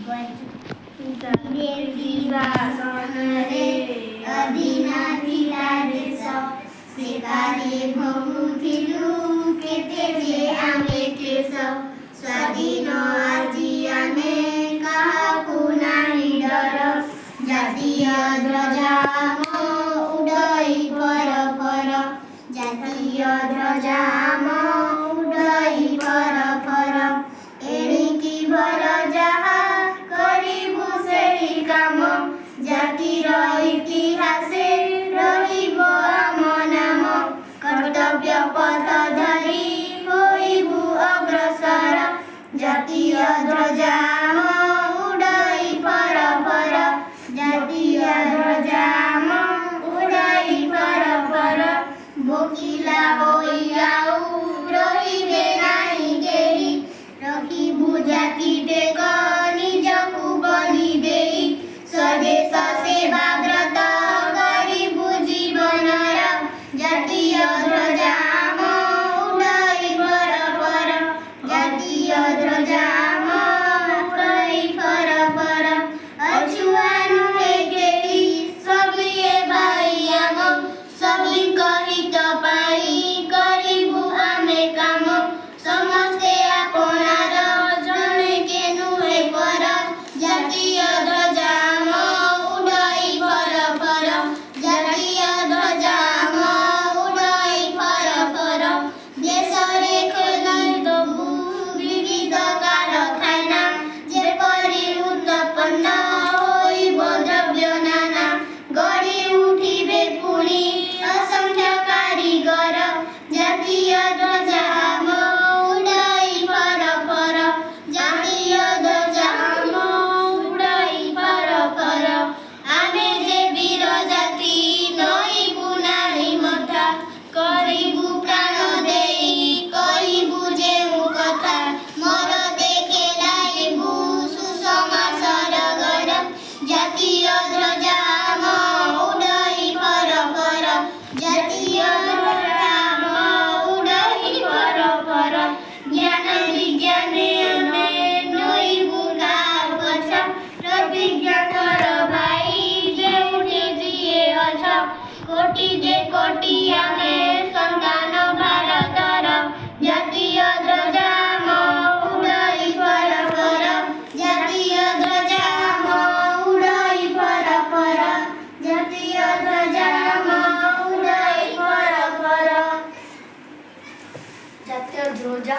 ବିଦେଶୀ ଶାସନରେ ଅଧୀନ ଥିଲା ଦେଶ, ସେକାରେ ଭୋଗୁଥିଲୁ କେତେ ଯେ ଆମେ କ୍ଲେଶ। ସ୍ୱାଧୀନ ଆଜି ଆମେ କାହାକୁ ନାହିଁ ଡର, ଜାତୀୟ ଧ୍ୱଜା ଆମ ଉଡ଼ଇ ପର ପର, ଜାତୀୟ ଧ୍ୱଜା ଆମ ଉଡ଼ଇ ପର ପର। ଏଣିକି ବର ଯାହା କରିବୁ ସେହି କାମ, ଜାତିର ଇତିହାସେ ରହିବ ଆମ ନାମ। କର୍ତ୍ତବ୍ୟ ପଥ ଧରି ହୋଇବୁ ଅଗ୍ରସର, ଜାତୀୟ ଧ୍ୱଜା ଆମ ଉଡ଼ଇ ପର ପର, ଜାତୀୟ ଧ୍ୱଜା ଆମ ଉଡ଼ଇ ପର ପର। ଭୋକିଲା ହୋଇ ଆଉ ରହିବେ ନାହିଁ କେହି, ରଖିବୁ ଜାତିଟେକ ନିଜକୁ ବଳି ଦେଇ। ସ୍ୱଦେଶ ସେବା ବ୍ରତ କରିବୁ ଜୀବନର, ଜାତୀୟ ଧ୍ୱଜା ଆମ ଉଡ଼ଇ ପର ପର, ଜାତୀୟ ଧ୍ୱଜା ଆମ ଉଡ଼ଇ ପର ପର। ଅଛୁଆଁ ନୁହେଁ କେହି ସଭିଏ ଭାଇ ଆମ, ସଭିଙ୍କ ହିତ ପାଇଁ କରିବୁ ଆମେ କାମ। ସମସ୍ତେ ଆପଣାର ଜଣେ କେ ନୁହେଁ ପର, ଜାତୀୟ ଧ୍ୱଜା ଆମ ଉଡ଼ଇ ପର ପର, ଜାତୀୟ ଧ୍ୱଜା ଆମ ଉଡ଼ଇ ପର ପର। ଦେଶରେ ଖୋଲି ଦବୁ ବିବିଧ କାରଖାନା, ଯେପରି ଉତ୍ପନ୍ନ ହୋଇବ ଦ୍ରବ୍ୟ ନାନା। ଗଢ଼ି ଉଠିବେ ପୁଣି ଅସଂଖ୍ୟ କାରିଗର, ଜାତୀୟ ଧ୍ୱଜା ଆମ ଉଡ଼ଇ ପର ପର, ଜାତୀୟ ଧ୍ୱଜା ଆମ ଉଡ଼ଇ ପର ପର। ଆମେ ଯେ ବୀର ଜାତି ନଇବୁ ନାହିଁ ମଥା, କରିବୁ ପ୍ରାଣ ଦେଇ କହିବୁ ଯେଉଁ କଥା। ମରଦେ ଖେଳାଇବୁ ସୁଷମା ସରଗର, ଜାତୀୟ ଧ୍ୱଜା ଆମ ଉଡ଼ଇ ପର ପର, ଜାତୀୟ ଧ୍ୱଜା ଆମ ଉଡ଼ଇ ପର ପର। ଜ୍ଞାନ ବିଜ୍ଞାନେ ଆମେ ନଇବୁ କାହା ପଛ, ପ୍ରତିଜ୍ଞା କର ଭାଇ ଯେଉଁଠି ଯିଏ ଅଛ। କୋଟି ଯେ କୋଟି ଆମେ ସନ୍ତାନ ଭାରତର, ଜାତୀୟ ଧ୍ୱଜା ଆମ ଉଡ଼ଇ ପର ପର, ଜାତୀୟ ଧ୍ୱଜା ଆମ ଉଡ଼ଇ ପର ପର, ଜାତୀୟ ଧ୍ୱଜା ଆମ ଉଡ଼ଇ ପର ପର। ଜାତୀୟ ଧ୍ୱଜା